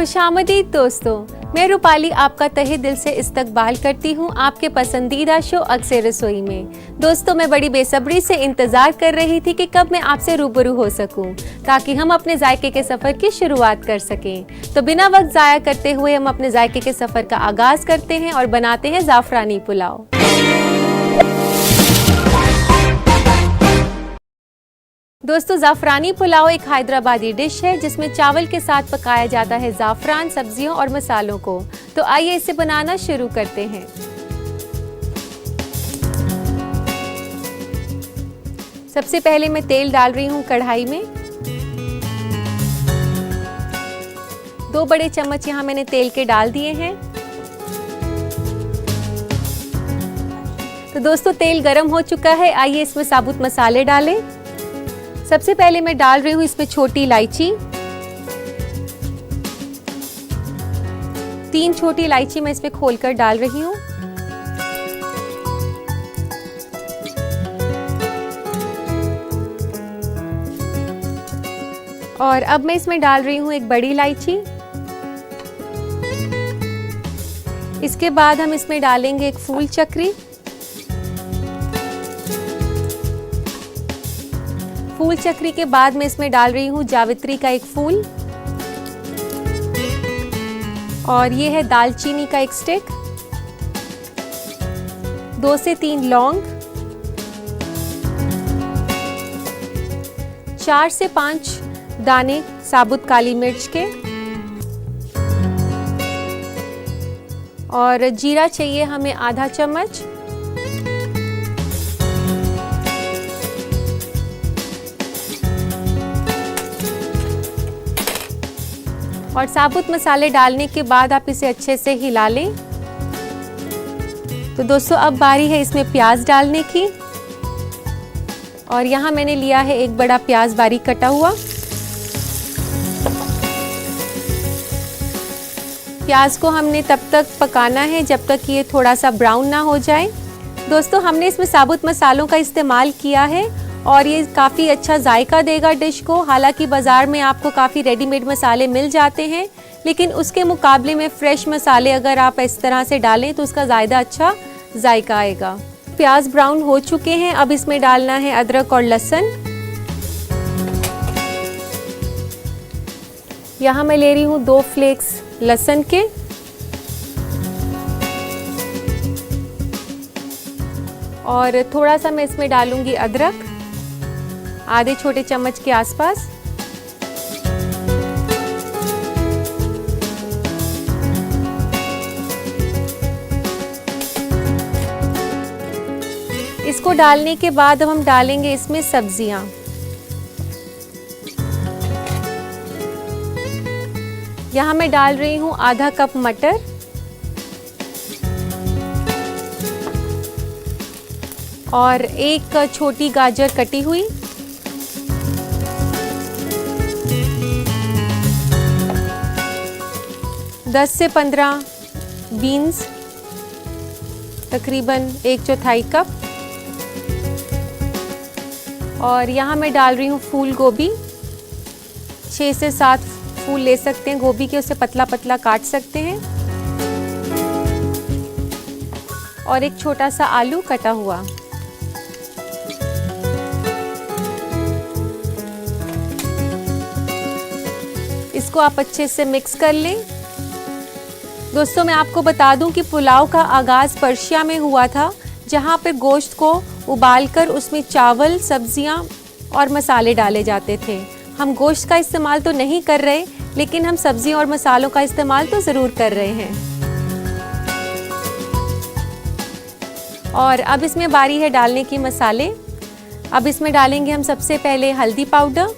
खुशामदीद दोस्तों, मैं रूपाली आपका तहे दिल से इस्तकबाल करती हूँ आपके पसंदीदा शो अक्सर रसोई में। दोस्तों, मैं बड़ी बेसब्री से इंतज़ार कर रही थी कि कब मैं आपसे रूबरू हो सकूँ ताकि हम अपने जायके के सफ़र की शुरुआत कर सकें। तो बिना वक्त ज़ाया करते हुए हम अपने जायके के सफ़र का आगाज़ करते हैं और बनाते हैं ज़ाफ़रानी पुलाव। दोस्तों, ज़ाफ़रानी पुलाव एक हैदराबादी डिश है जिसमें चावल के साथ पकाया जाता है ज़ाफ़रान, सब्जियों और मसालों को। तो आइए इसे बनाना शुरू करते हैं। सबसे पहले मैं तेल डाल रही हूँ कढ़ाई में। 2 बड़े चम्मच यहाँ मैंने तेल के डाल दिए हैं। तो दोस्तों, तेल गरम हो चुका है, आइए इसमें साबुत मसाले डालें। सबसे पहले मैं डाल रही हूँ इसमें छोटी इलायची। 3 छोटी इलायची मैं इसमें खोलकर डाल रही हूँ। और अब मैं इसमें डाल रही हूँ एक बड़ी इलायची। इसके बाद हम इसमें डालेंगे एक फूल चक्री। फूल चक्री के बाद मैं इसमें डाल रही हूँ जावित्री का एक फूल, और ये है दालचीनी का एक स्टिक, 2 से 3 लौंग, 4 से 5 दाने साबुत काली मिर्च के, और जीरा चाहिए हमें आधा चम्मच। और साबुत मसाले डालने के बाद आप इसे अच्छे से हिला लें। तो दोस्तों, अब बारी है इसमें प्याज डालने की, और यहाँ मैंने लिया है एक बड़ा प्याज बारीक कटा हुआ। प्याज को हमने तब तक पकाना है जब तक ये थोड़ा सा ब्राउन ना हो जाए। दोस्तों, हमने इसमें साबुत मसालों का इस्तेमाल किया है और ये काफ़ी अच्छा जायका देगा डिश को। हालांकि बाज़ार में आपको काफ़ी रेडीमेड मसाले मिल जाते हैं, लेकिन उसके मुकाबले में फ्रेश मसाले अगर आप इस तरह से डालें तो उसका ज़्यादा अच्छा जायका आएगा। प्याज ब्राउन हो चुके हैं, अब इसमें डालना है अदरक और लहसुन। यहाँ मैं ले रही हूँ 2 फ्लेक्स लहसुन के, और थोड़ा सा मैं इसमें डालूंगी अदरक, आधे छोटे चम्मच के आसपास। इसको डालने के बाद अब हम डालेंगे इसमें सब्जियां। यहाँ मैं डाल रही हूँ आधा कप मटर, और 1 छोटी गाजर कटी हुई, 10 से 15 बीन्स, तकरीबन 1/4 कप, और यहाँ मैं डाल रही हूँ फूल गोभी। 6 से 7 फूल ले सकते हैं गोभी के, उसे पतला पतला काट सकते हैं, और एक छोटा सा आलू कटा हुआ। इसको आप अच्छे से मिक्स कर लें। दोस्तों, मैं आपको बता दूं कि पुलाव का आगाज़ पर्शिया में हुआ था, जहां पर गोश्त को उबालकर उसमें चावल, सब्जियां और मसाले डाले जाते थे। हम गोश्त का इस्तेमाल तो नहीं कर रहे, लेकिन हम सब्जियों और मसालों का इस्तेमाल तो ज़रूर कर रहे हैं। और अब इसमें बारी है डालने की मसाले। अब इसमें डालेंगे हम सबसे पहले हल्दी पाउडर।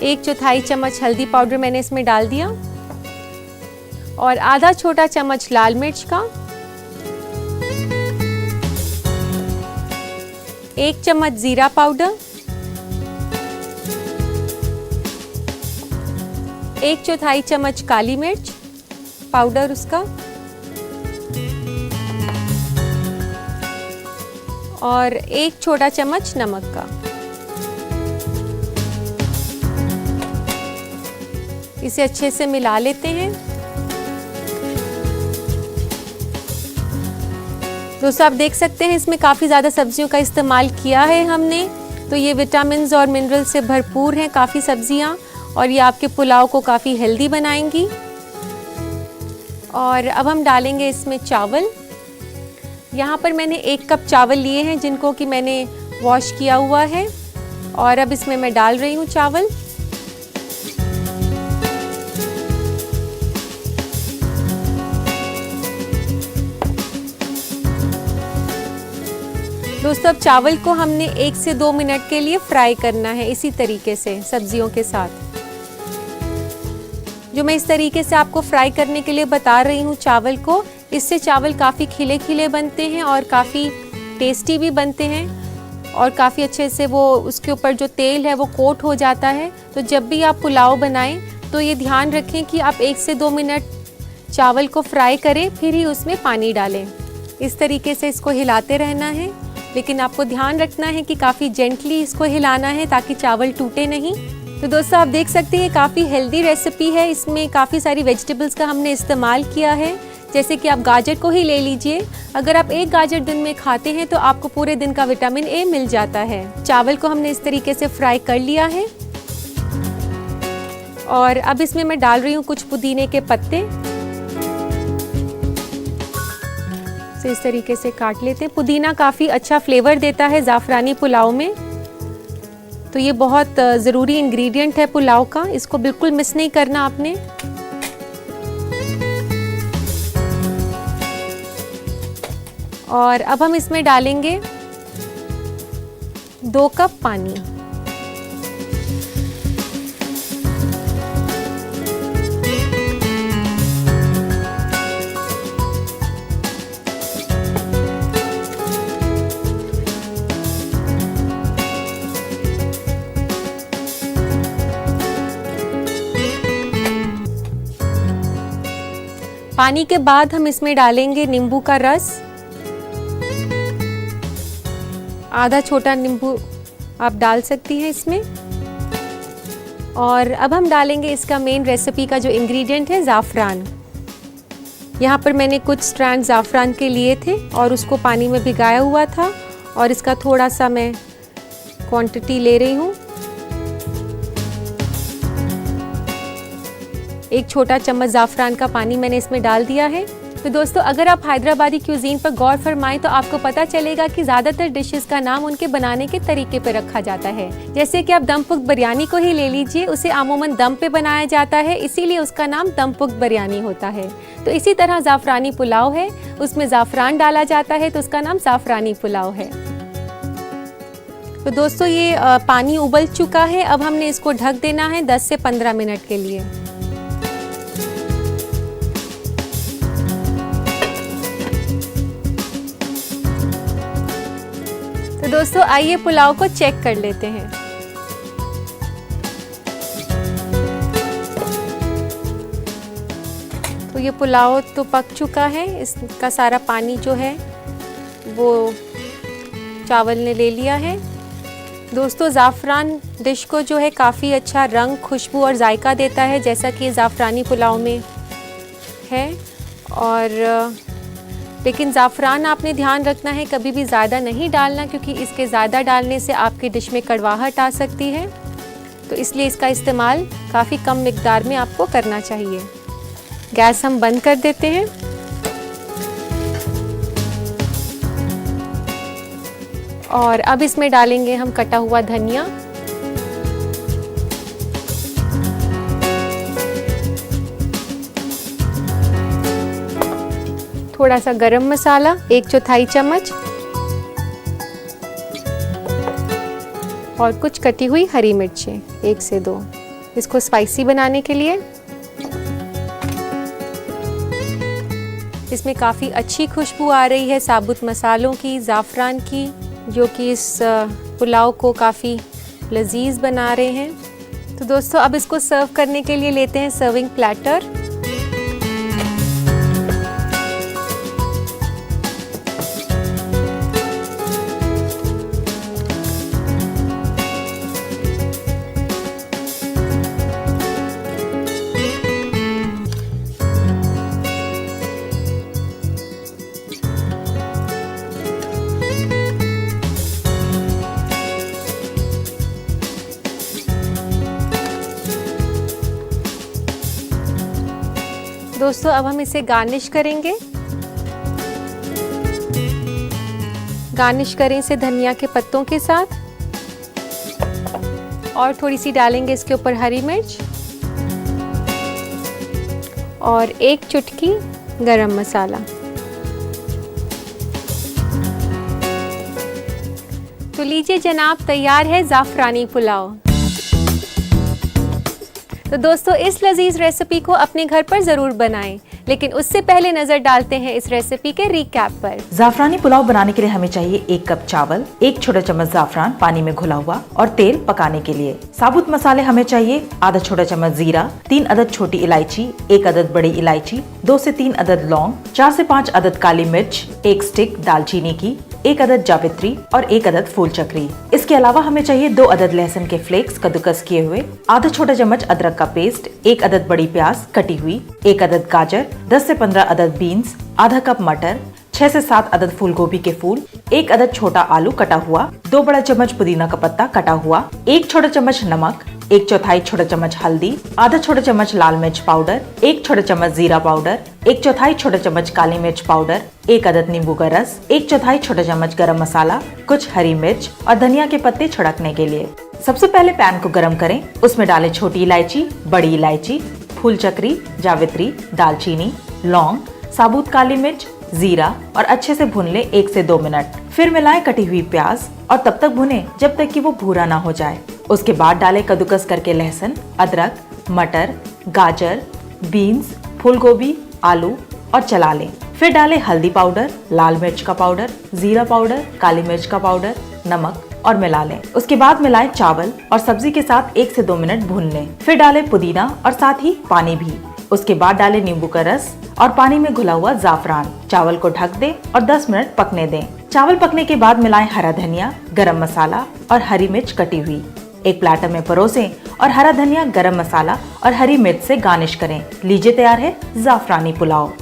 1/4 चम्मच हल्दी पाउडर मैंने इसमें डाल दिया, और आधा छोटा चम्मच लाल मिर्च का, 1 चम्मच जीरा पाउडर, 1/4 चम्मच काली मिर्च पाउडर उसका, और 1 छोटा चम्मच नमक का। इसे अच्छे से मिला लेते हैं। दोस्तों आप देख सकते हैं इसमें काफ़ी ज़्यादा सब्जियों का इस्तेमाल किया है हमने, तो ये विटामिन्स और मिनरल से भरपूर हैं काफ़ी सब्जियां, और ये आपके पुलाव को काफ़ी हेल्दी बनाएंगी। और अब हम डालेंगे इसमें चावल। यहाँ पर मैंने 1 कप चावल लिए हैं जिनको कि मैंने वॉश किया हुआ है, और अब इसमें मैं डाल रही हूँ चावल। दोस्तों अब चावल को हमने 1 से 2 मिनट के लिए फ्राई करना है इसी तरीके से सब्जियों के साथ। जो मैं इस तरीके से आपको फ्राई करने के लिए बता रही हूँ चावल को, इससे चावल काफ़ी खिले खिले बनते हैं और काफ़ी टेस्टी भी बनते हैं, और काफ़ी अच्छे से वो उसके ऊपर जो तेल है वो कोट हो जाता है। तो जब भी आप पुलाव बनाएं तो ये ध्यान रखें कि आप 1 से 2 मिनट चावल को फ्राई करें, फिर ही उसमें पानी डालें। इस तरीके से इसको हिलाते रहना है, लेकिन आपको ध्यान रखना है कि काफ़ी जेंटली इसको हिलाना है ताकि चावल टूटे नहीं। तो दोस्तों आप देख सकते हैं काफ़ी हेल्दी रेसिपी है, इसमें काफ़ी सारी वेजिटेबल्स का हमने इस्तेमाल किया है। जैसे कि आप गाजर को ही ले लीजिए, अगर आप 1 गाजर दिन में खाते हैं तो आपको पूरे दिन का विटामिन ए मिल जाता है। चावल को हमने इस तरीके से फ्राई कर लिया है, और अब इसमें मैं डाल रही हूँ कुछ पुदीने के पत्ते। तो इस तरीके से काट लेते हैं। पुदीना काफ़ी अच्छा फ्लेवर देता है ज़ाफ़रानी पुलाव में, तो ये बहुत ज़रूरी इंग्रेडिएंट है पुलाव का, इसको बिल्कुल मिस नहीं करना आपने। और अब हम इसमें डालेंगे 2 कप पानी। पानी के बाद हम इसमें डालेंगे नींबू का रस। आधा छोटा नींबू आप डाल सकती हैं इसमें। और अब हम डालेंगे इसका मेन रेसिपी का जो इंग्रेडिएंट है, ज़ाफ़रान। यहाँ पर मैंने कुछ स्ट्रैंड ज़ाफ़रान के लिए थे और उसको पानी में भिगाया हुआ था, और इसका थोड़ा सा मैं क्वांटिटी ले रही हूँ। 1 छोटा चम्मच ज़ाफ़रान का पानी मैंने इसमें डाल दिया है। तो दोस्तों अगर आप हैदराबादी क्यूजीन पर गौर फरमाएं तो आपको पता चलेगा कि ज़्यादातर डिशेस का नाम उनके बनाने के तरीके पर रखा जाता है। जैसे कि आप दम पुख्त बिरयानी को ही ले लीजिए, उसे अमूमन दम पे बनाया जाता है, इसीलिए उसका नाम दम पुख्त बिरयानी होता है। तो इसी तरह ज़ाफ़रानी पुलाव है, उसमें ज़ाफ़रान डाला जाता है तो उसका नाम ज़ाफ़रानी पुलाव है। तो दोस्तों ये पानी उबल चुका है, अब हमने इसको ढक देना है 10 से 15 मिनट के लिए। तो दोस्तों आइए पुलाव को चेक कर लेते हैं। तो ये पुलाव तो पक चुका है, इसका सारा पानी जो है वो चावल ने ले लिया है। दोस्तों ज़ाफ़रान डिश को जो है काफ़ी अच्छा रंग, खुशबू और जायका देता है, जैसा कि ज़ाफ़रानी पुलाव में है। और लेकिन ज़ाफ़रान आपने ध्यान रखना है कभी भी ज़्यादा नहीं डालना, क्योंकि इसके ज़्यादा डालने से आपकी डिश में कड़वाहट आ सकती है। तो इसलिए इसका इस्तेमाल काफ़ी कम मिकदार में आपको करना चाहिए। गैस हम बंद कर देते हैं। और अब इसमें डालेंगे हम कटा हुआ धनिया, थोड़ा सा गरम मसाला 1/4 चम्मच, और कुछ कटी हुई हरी मिर्चें 1 से 2, इसको स्पाइसी बनाने के लिए। इसमें काफ़ी अच्छी खुशबू आ रही है साबुत मसालों की, ज़ाफ़रान की, जो कि इस पुलाव को काफ़ी लजीज बना रहे हैं। तो दोस्तों अब इसको सर्व करने के लिए लेते हैं सर्विंग प्लेटर। दोस्तों अब हम इसे गार्निश करेंगे। गार्निश करें इसे धनिया के पत्तों के साथ और थोड़ी सी डालेंगे इसके ऊपर हरी मिर्च और 1 चुटकी गरम मसाला। तो लीजिए जनाब, तैयार है ज़ाफ़रानी पुलाव। तो दोस्तों इस लजीज रेसिपी को अपने घर पर ज़रूर बनाएं, लेकिन उससे पहले नजर डालते हैं इस रेसिपी के रिकैप पर। ज़ाफ़रानी पुलाव बनाने के लिए हमें चाहिए 1 कप चावल, 1 छोटा चम्मच ज़ाफ़रान पानी में घुला हुआ और तेल पकाने के लिए। साबुत मसाले हमें चाहिए आधा छोटा चम्मच जीरा, 3 अदद छोटी इलायची, 1 अदद बड़ी इलायची, 2 से 3 अदद लौंग, 4 से 5 अदद काली मिर्च, 1 स्टिक दालचीनी की, 1 अदद जावित्री और 1 अदद फूल चक्री। इसके अलावा हमें चाहिए 2 अदद लहसुन के फ्लेक्स कद्दूकस किए हुए, आधा छोटा चम्मच अदरक का पेस्ट, 1 अदद बड़ी प्याज कटी हुई, 1 अदद गाजर, 10 से 15 अदद बीन्स, आधा कप मटर, 6 से 7 अदद फूल गोभी के फूल, 1 अदद छोटा आलू कटा हुआ, 2 बड़ा चम्मच पुदीना का पत्ता कटा हुआ, 1 छोटा चम्मच नमक, 1/4 छोटा चम्मच हल्दी, आधा छोटा चम्मच लाल मिर्च पाउडर, 1 छोटा चम्मच जीरा पाउडर, 1/4 छोटा चम्मच काली मिर्च पाउडर, 1 अदद नींबू का रस, 1/4 छोटा चम्मच गरम मसाला, कुछ हरी मिर्च और धनिया के पत्ते छिड़कने के लिए। सबसे पहले पैन को गरम करें, उसमें डालें छोटी इलायची, बड़ी इलायची, फूल चक्री, जावित्री, दालचीनी, लौंग, साबुत काली मिर्च, जीरा और अच्छे से भून लें 1 से 2 मिनट। फिर मिलाएं कटी हुई प्याज और तब तक भुनें जब तक कि वो भूरा ना हो जाए। उसके बाद डालें कद्दूकस करके लहसुन, अदरक, मटर, गाजर, बीन्स, फूल गोभी, आलू और चला लें। फिर डालें हल्दी पाउडर, लाल मिर्च का पाउडर, जीरा पाउडर, काली मिर्च का पाउडर, नमक और मिला लें। उसके बाद मिलाएं चावल और सब्जी के साथ 1 से 2 मिनट भून लें। फिर डालें पुदीना और साथ ही पानी भी। उसके बाद डालें नींबू का रस और पानी में घुला हुआ ज़ाफ़रान। चावल को ढक दें और 10 मिनट पकने दें। चावल पकने के बाद मिलाएं हरा धनिया, गरम मसाला और हरी मिर्च कटी हुई। एक प्लेटर में परोसें और हरा धनिया, गरम मसाला और हरी मिर्च से गार्निश करें। लीजिए तैयार है ज़ाफ़रानी पुलाव।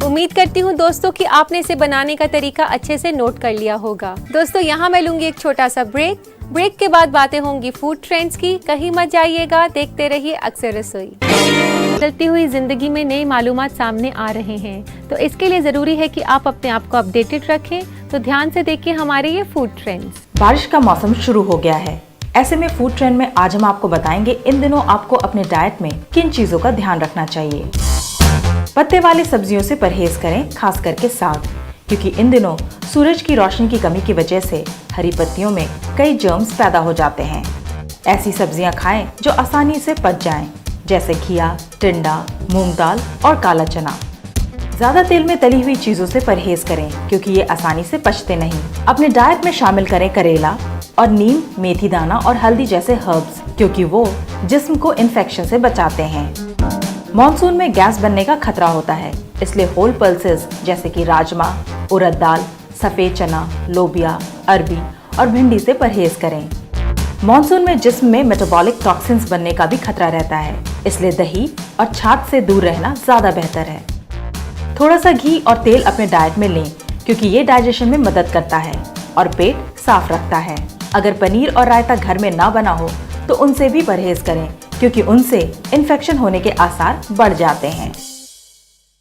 उम्मीद करती हूँ दोस्तों कि आपने इसे बनाने का तरीका अच्छे से नोट कर लिया होगा। दोस्तों यहाँ मैं लूंगी एक छोटा सा ब्रेक के बाद बातें होंगी फूड ट्रेंड्स की। कहीं मत जाइएगा, देखते रहिए अक्सर रसोई। बदलती हुई जिंदगी में नई मालूमात सामने आ रहे हैं, तो इसके लिए जरूरी है कि आप अपने आप को अपडेटेड रखें। तो ध्यान से देखिए हमारे ये फूड ट्रेंड्स। बारिश का मौसम शुरू हो गया है, ऐसे में फूड ट्रेंड में आज हम आपको बताएंगे इन दिनों आपको अपने डाइट में किन चीजों का ध्यान रखना चाहिए। पत्ते वाली सब्जियों से परहेज करें, खास करके साग, क्योंकि इन दिनों सूरज की रोशनी की कमी की वजह से हरी पत्तियों में कई जर्म्स पैदा हो जाते हैं। ऐसी सब्जियां खाएं जो आसानी से पच जाएं, जैसे घिया, टिंडा, मूंग दाल और काला चना। ज्यादा तेल में तली हुई चीजों से परहेज करें, क्योंकि ये आसानी से पचते नहीं। अपने डाइट में शामिल करें करेला और नीम, मेथी दाना और हल्दी जैसे हर्ब्स, क्योंकि वो जिस्म को इन्फेक्शन से बचाते हैं। मॉनसून में गैस बनने का खतरा होता है, इसलिए होल पल्सेस जैसे कि राजमा, उड़द दाल, सफेद चना, लोबिया, अरबी और भिंडी से परहेज करें। मॉनसून में जिस्म में मेटाबॉलिक टॉक्सिन्स बनने का भी खतरा रहता है, इसलिए दही और छाछ से दूर रहना ज्यादा बेहतर है। थोड़ा सा घी और तेल अपने डाइट में लें, क्योंकि ये डाइजेशन में मदद करता है और पेट साफ रखता है। अगर पनीर और रायता घर में ना बना हो तो उनसे भी परहेज करें, क्योंकि उनसे इन्फेक्शन होने के आसार बढ़ जाते हैं।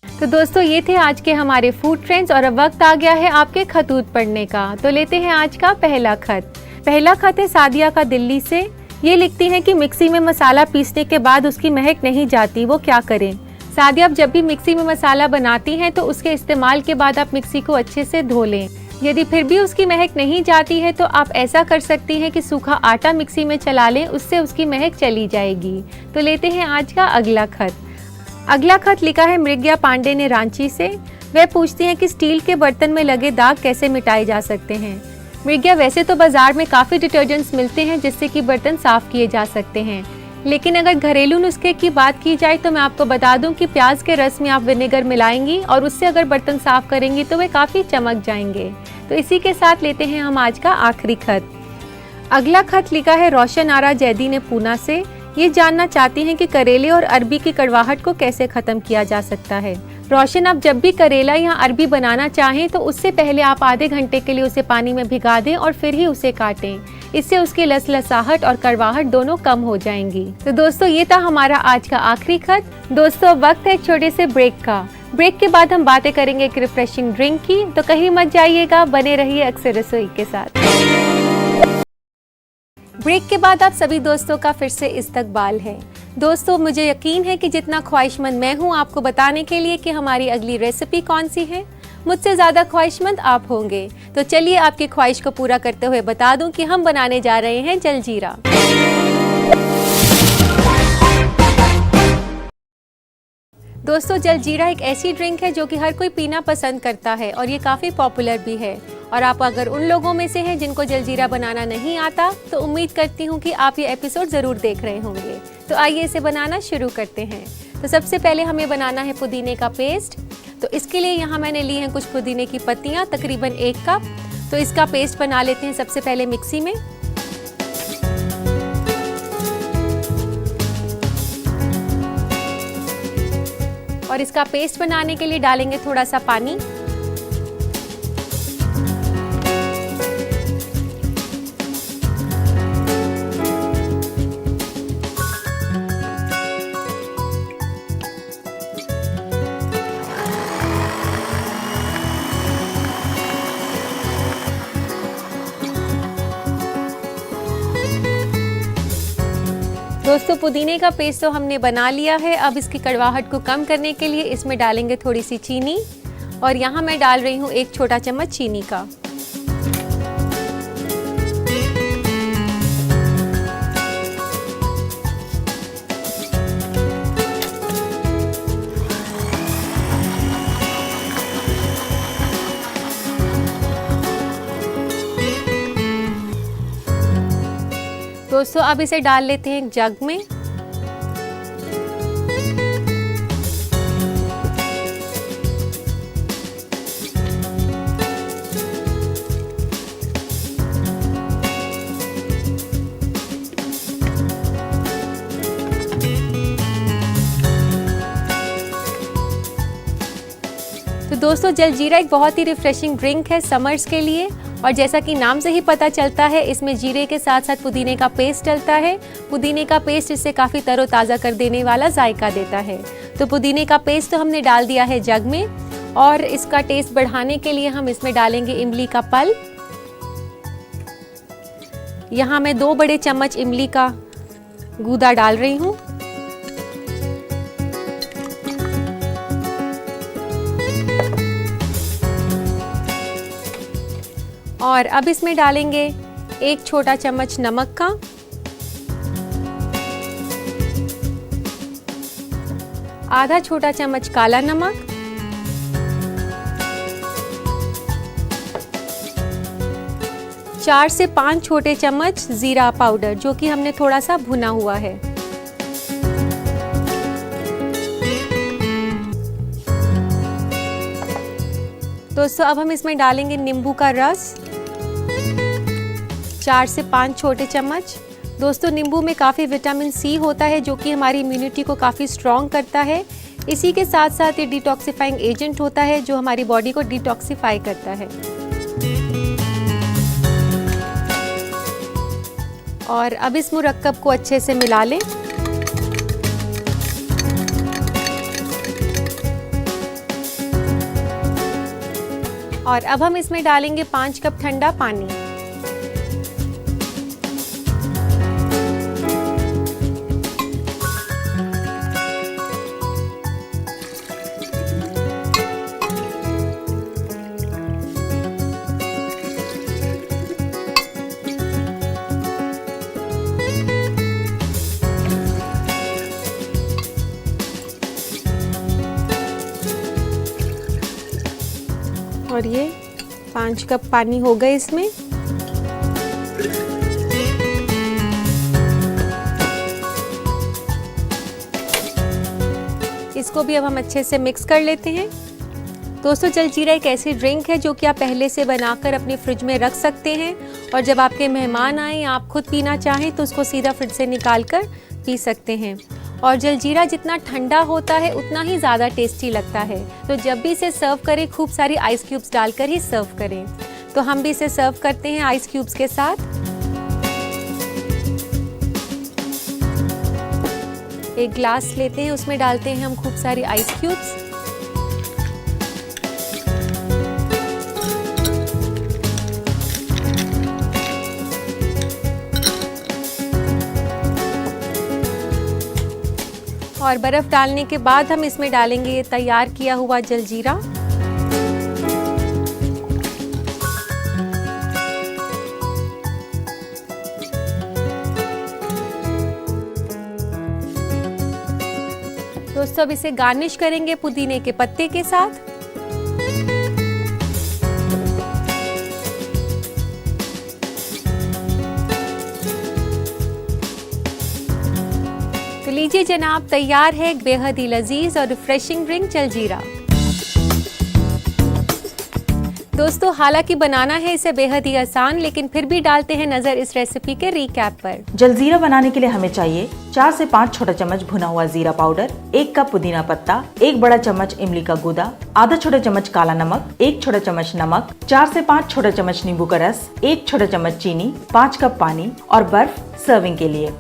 तो दोस्तों ये थे आज के हमारे फूड ट्रेंड्स और अब वक्त आ गया है आपके खतूत पढ़ने का। तो लेते हैं आज का पहला खत। पहला खत है सादिया का दिल्ली से। ये लिखती हैं कि मिक्सी में मसाला पीसने के बाद उसकी महक नहीं जाती, वो क्या करें। सादिया, आप जब भी मिक्सी में मसाला बनाती हैं तो उसके इस्तेमाल के बाद आप मिक्सी को अच्छे से धो लें। यदि फिर भी उसकी महक नहीं जाती है तो आप ऐसा कर सकती हैं कि सूखा आटा मिक्सी में चला लें, उससे उसकी महक चली जाएगी। तो लेते हैं आज का अगला खत। अगला खत लिखा है मृग्या पांडे ने रांची से। वह पूछती हैं कि स्टील के बर्तन में लगे दाग कैसे मिटाए जा सकते हैं। मृग्या, वैसे तो बाजार में काफ़ी डिटर्जेंट्स मिलते हैं जिससे कि बर्तन साफ़ किए जा सकते हैं, लेकिन अगर घरेलू नुस्खे की बात की जाए तो मैं आपको बता दूं कि प्याज के रस में आप विनेगर मिलाएंगी और उससे अगर बर्तन साफ करेंगी तो वे काफ़ी चमक जाएंगे। तो इसी के साथ लेते हैं हम आज का आखिरी खत। अगला खत लिखा है रोशन आरा जैदी ने पूना से। ये जानना चाहती हैं कि करेले और अरबी की कड़वाहट को कैसे ख़त्म किया जा सकता है। रोशन, आप जब भी करेला या अरबी बनाना चाहें तो उससे पहले आप आधे घंटे के लिए उसे पानी में भिगा दें और फिर ही उसे काटें। इससे उसकी लसलसाहट और कड़वाहट दोनों कम हो जाएंगी। तो दोस्तों, ये था हमारा आज का आखिरी खत। दोस्तों, अब वक्त है एक छोटे से ब्रेक का। ब्रेक के बाद हम बातें करेंगे एक रिफ्रेशिंग ड्रिंक की, तो कहीं मत जाइएगा, बने रहिए अक्सर रसोई के साथ। ब्रेक के बाद आप सभी दोस्तों का फिर से इस्तकबाल है। दोस्तों, मुझे यकीन है कि जितना ख्वाहिशमंद मैं हूँ आपको बताने के लिए कि हमारी अगली रेसिपी कौन सी है, मुझसे ज़्यादा ख्वाहिशमंद आप होंगे। तो चलिए आपकी ख्वाहिश को पूरा करते हुए बता दूं कि हम बनाने जा रहे हैं जलजीरा। दोस्तों, जलजीरा एक ऐसी ड्रिंक है जो कि हर कोई पीना पसंद करता है और ये काफ़ी पॉपुलर भी है। और आप अगर उन लोगों में से हैं जिनको जलजीरा बनाना नहीं आता, तो उम्मीद करती हूँ कि आप ये एपिसोड ज़रूर देख रहे होंगे। तो आइए इसे बनाना शुरू करते हैं। तो सबसे पहले हमें बनाना है पुदीने का पेस्ट। तो इसके लिए यहाँ मैंने ली हैं कुछ पुदीने की पत्तियाँ, तकरीबन 1 कप। तो इसका पेस्ट बना लेते हैं सबसे पहले मिक्सी में। और इसका पेस्ट बनाने के लिए डालेंगे थोड़ा सा पानी। दोस्तों, पुदीने का पेस्ट तो हमने बना लिया है। अब इसकी कड़वाहट को कम करने के लिए इसमें डालेंगे थोड़ी सी चीनी, और यहाँ मैं डाल रही हूँ 1 छोटा चम्मच चीनी का। दोस्तों, अब इसे डाल लेते हैं एक जग में। तो दोस्तों, जलजीरा एक बहुत ही रिफ्रेशिंग ड्रिंक है समर्स के लिए, और जैसा कि नाम से ही पता चलता है, इसमें जीरे के साथ साथ पुदीने का पेस्ट डलता है। पुदीने का पेस्ट इसे काफ़ी तरोताज़ा कर देने वाला जायका देता है। तो पुदीने का पेस्ट तो हमने डाल दिया है जग में, और इसका टेस्ट बढ़ाने के लिए हम इसमें डालेंगे इमली का पल्प। यहाँ मैं 2 बड़े चम्मच इमली का गूदा डाल रही हूँ। और अब इसमें डालेंगे 1 छोटा चम्मच नमक का, आधा छोटा चम्मच काला नमक, चार से 5 छोटे चम्मच जीरा पाउडर, जो कि हमने थोड़ा सा भुना हुआ है। दोस्तों, अब हम इसमें डालेंगे नींबू का रस, 4 से 5 छोटे चम्मच। दोस्तों, नींबू में काफ़ी विटामिन सी होता है जो कि हमारी इम्यूनिटी को काफ़ी स्ट्रॉन्ग करता है। इसी के साथ साथ ये डिटॉक्सिफाइंग एजेंट होता है जो हमारी बॉडी को डिटॉक्सिफाई करता है। और अब इस मुरक्कब को अच्छे से मिला लें। और अब हम इसमें डालेंगे 5 कप ठंडा पानी। और ये 5 कप पानी हो गए इसमें। इसको भी अब हम अच्छे से मिक्स कर लेते हैं। दोस्तों जलजीरा एक ऐसी ड्रिंक है जो कि आप पहले से बनाकर अपने फ्रिज में रख सकते हैं और जब आपके मेहमान आए या आप खुद पीना चाहें तो उसको सीधा फ्रिज से निकाल कर पी सकते हैं। और जलजीरा जितना ठंडा होता है उतना ही ज़्यादा टेस्टी लगता है। तो जब भी इसे सर्व करें खूब सारी आइस क्यूब्स डालकर ही सर्व करें। तो हम भी इसे सर्व करते हैं आइस क्यूब्स के साथ। एक ग्लास लेते हैं, उसमें डालते हैं हम खूब सारी आइस क्यूब्स। और बर्फ़ डालने के बाद हम इसमें डालेंगे ये तैयार किया हुआ जलजीरा। दोस्तों अब इसे गार्निश करेंगे पुदीने के पत्ते के साथ। तो लीजिए जनाब, तैयार है बेहद ही लजीज और रिफ्रेशिंग ड्रिंक जलजीरा। दोस्तों हालांकि बनाना है इसे बेहद ही आसान, लेकिन फिर भी डालते हैं नजर इस रेसिपी के रिकैप पर। जलजीरा बनाने के लिए हमें चाहिए 4 से 5 छोटा चम्मच भुना हुआ जीरा पाउडर, 1 कप पुदीना पत्ता, 1 बड़ा चम्मच इमली का गूदा, आधा छोटा चम्मच काला नमक, 1 छोटा चम्मच नमक, 4 से 5 छोटा चम्मच नींबू का रस, 1 छोटा चम्मच चीनी, 5 कप पानी और बर्फ सर्विंग के लिए।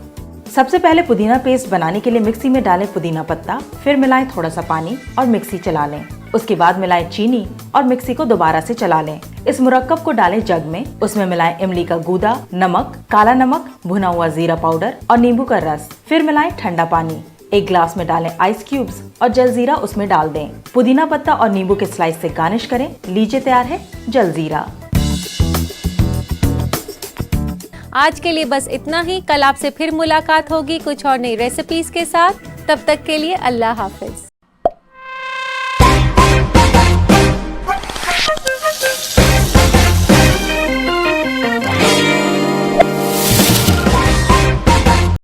सबसे पहले पुदीना पेस्ट बनाने के लिए मिक्सी में डालें पुदीना पत्ता, फिर मिलाएं थोड़ा सा पानी और मिक्सी चला लें। उसके बाद मिलाएं चीनी और मिक्सी को दोबारा से चला लें। इस मुरक्कब को डालें जग में, उसमें मिलाएं इमली का गूदा, नमक, काला नमक, भुना हुआ जीरा पाउडर और नींबू का रस, फिर मिलाएं ठंडा पानी। एक ग्लास में डालें आइस क्यूब्स और जलजीरा उसमें डाल दें। पुदीना पत्ता और नींबू के स्लाइस से गार्निश करें। लीजिए तैयार है जलजीरा। आज के लिए बस इतना ही। कल आपसे फिर मुलाकात होगी कुछ और नई रेसिपीज के साथ। तब तक के लिए अल्लाह हाफिज।